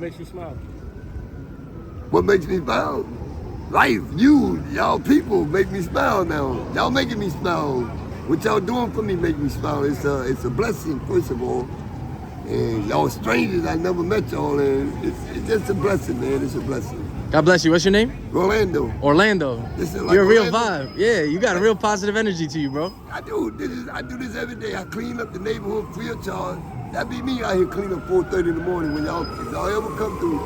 What makes you smile? What makes me smile? Life, y'all people make me smile now. Y'all making me smile. What y'all doing for me make me smile. It's a blessing, first of all. And y'all strangers, I never met y'all, and it's just a blessing, man. It's a blessing. God bless you. What's your name? Orlando. Orlando. Like You're a real Orlando. vibe. Yeah, you got a real positive energy to you, bro. I do. I do this every day. I clean up the neighborhood free of charge. That be me out here cleaning up 4:30 in the morning when if y'all ever come through.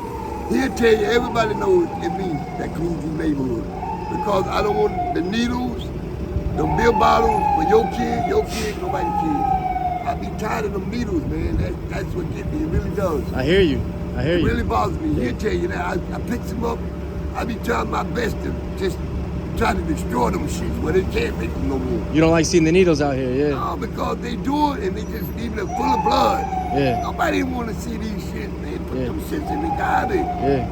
He'll tell you, everybody knows it's me that cleans the neighborhood. Because I don't want the needles, them beer bottles for your kid, nobody's kid. I be tired of them needles, man. That's what gets me. It really does. I hear you. It really bothers me. He'll tell you that. I pick them up. I be trying my best to just try to destroy them shits where they can't make them no more. You don't like seeing the needles out here, yeah? No, because they do it and they just leave it full of blood. Yeah. Nobody want to see these shit. They put them shits in the garbage. Yeah.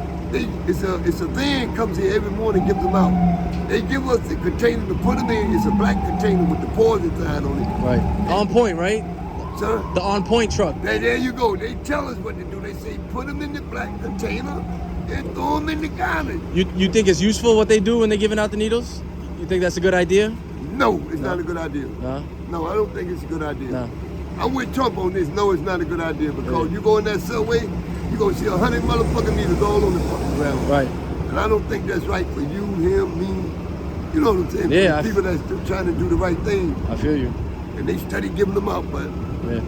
It's a van comes here every morning, gives them out. They give us the container to put them in. It's a black container with the poison sign on it. Right. On point, right? Sir? The on point truck. There you go. They tell us what to do. They say put them in the black container and throw them in the garbage. You think it's useful what they do when they're giving out the needles? You think that's a good idea? No, it's not a good idea. No? No, I don't think it's a good idea. No. I'm with Trump on this. No, it's not a good idea because you go in that subway, you're going to see 100 motherfucking needles all on the fucking ground. Right. And I don't think that's right for you, him, me. You know what I'm saying? Yeah. For people that's still trying to do the right thing. I feel you. And they study giving them out, but yeah.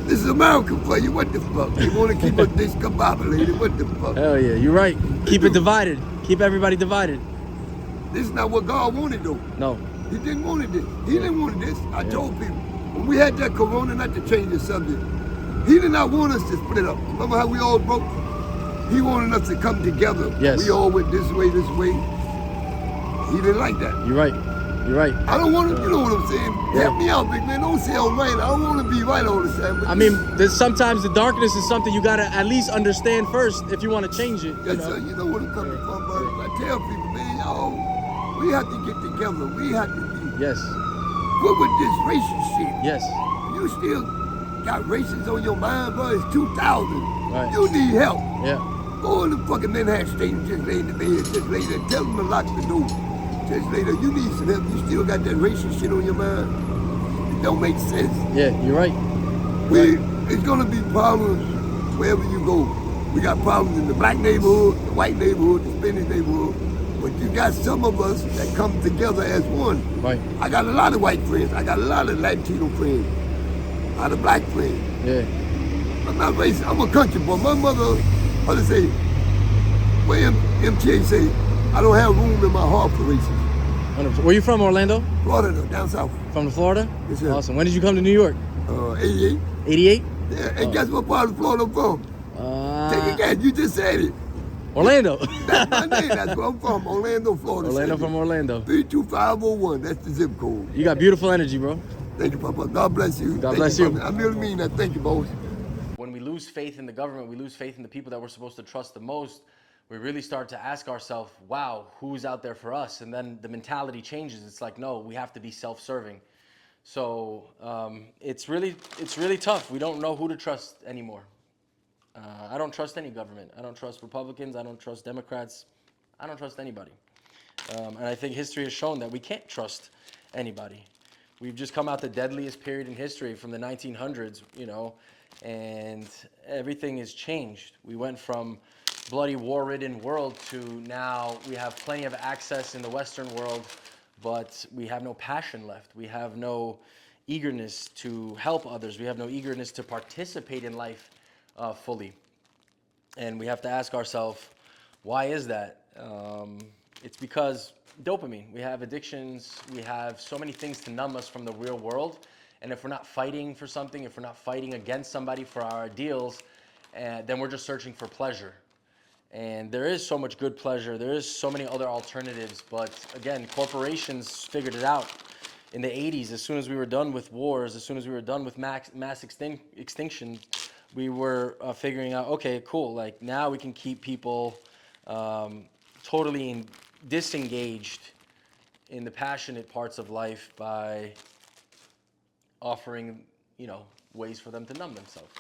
This is America for you. What the fuck? They want to keep us discombobulated. What the fuck? Hell yeah, you're right. Keep it divided. Keep everybody divided. This is not what God wanted, though. No. He didn't want this. He didn't want this. I told people. When we had that corona, not to change the subject, he did not want us to split up. Remember how we all broke? He wanted us to come together. Yes. We all went this way, this way. He didn't like that. You're right. You're right. I don't want to, you know what I'm saying? Help me out, big man. Don't say I'm right. I don't want to be right all the time. I mean, sometimes the darkness is something you got to at least understand first if you want to change it. Yes, sir. You know what I'm coming from, but I tell people, man, y'all, we have to get together. We have to be. Yes. What with this racist shit? Yes. You still got racists on your mind, bro. It's 2000. Right. You need help. Yeah. Go in the fucking Manhattan State and just lay in the bed. Just lay there. Tell them to lock the door. Just lay there. You need some help. You still got that racist shit on your mind. It don't make sense. Yeah, you're right. It's gonna be problems wherever you go. We got problems in the black neighborhood, the white neighborhood, the Spanish neighborhood. But you got some of us that come together as one. Right. I got a lot of white friends. I got a lot of Latino friends. A lot of black friends. Yeah. I'm not racist. I'm a country boy. My mother, how to say, where MTA say, I don't have room in my heart for racism. Where you from, Orlando? Florida, down south. From Florida? Yes, sir. Awesome. When did you come to New York? 88. 88? Yeah, and guess what part of Florida I'm from? Take a guess. You just said it. Orlando. That's my name. That's where I'm from. Orlando, Florida. Orlando from Orlando. 32501. That's the zip code. You got beautiful energy, bro. Thank you, Papa. God bless you. God bless you. I really mean that. Thank you, boss. When we lose faith in the government, we lose faith in the people that we're supposed to trust the most, we really start to ask ourselves, wow, who's out there for us? And then the mentality changes. It's like, no, we have to be self-serving. So it's really tough. We don't know who to trust anymore. I don't trust any government. I don't trust Republicans. I don't trust Democrats. I don't trust anybody. And I think history has shown that we can't trust anybody. We've just come out the deadliest period in history from the 1900s, you know, and everything has changed. We went from bloody war-ridden world to now we have plenty of access in the Western world, but we have no passion left. We have no eagerness to help others. We have no eagerness to participate in life fully. And we have to ask ourselves, why is that? It's because dopamine. We have addictions. We have so many things to numb us from the real world. And if we're not fighting for something, if we're not fighting against somebody for our ideals, then we're just searching for pleasure. And there is so much good pleasure. There is so many other alternatives. But again, corporations figured it out in the 80s. As soon as we were done with wars, as soon as we were done with mass extinction, we were figuring out, okay, cool. Like now we can keep people totally disengaged in the passionate parts of life by offering, you know, ways for them to numb themselves.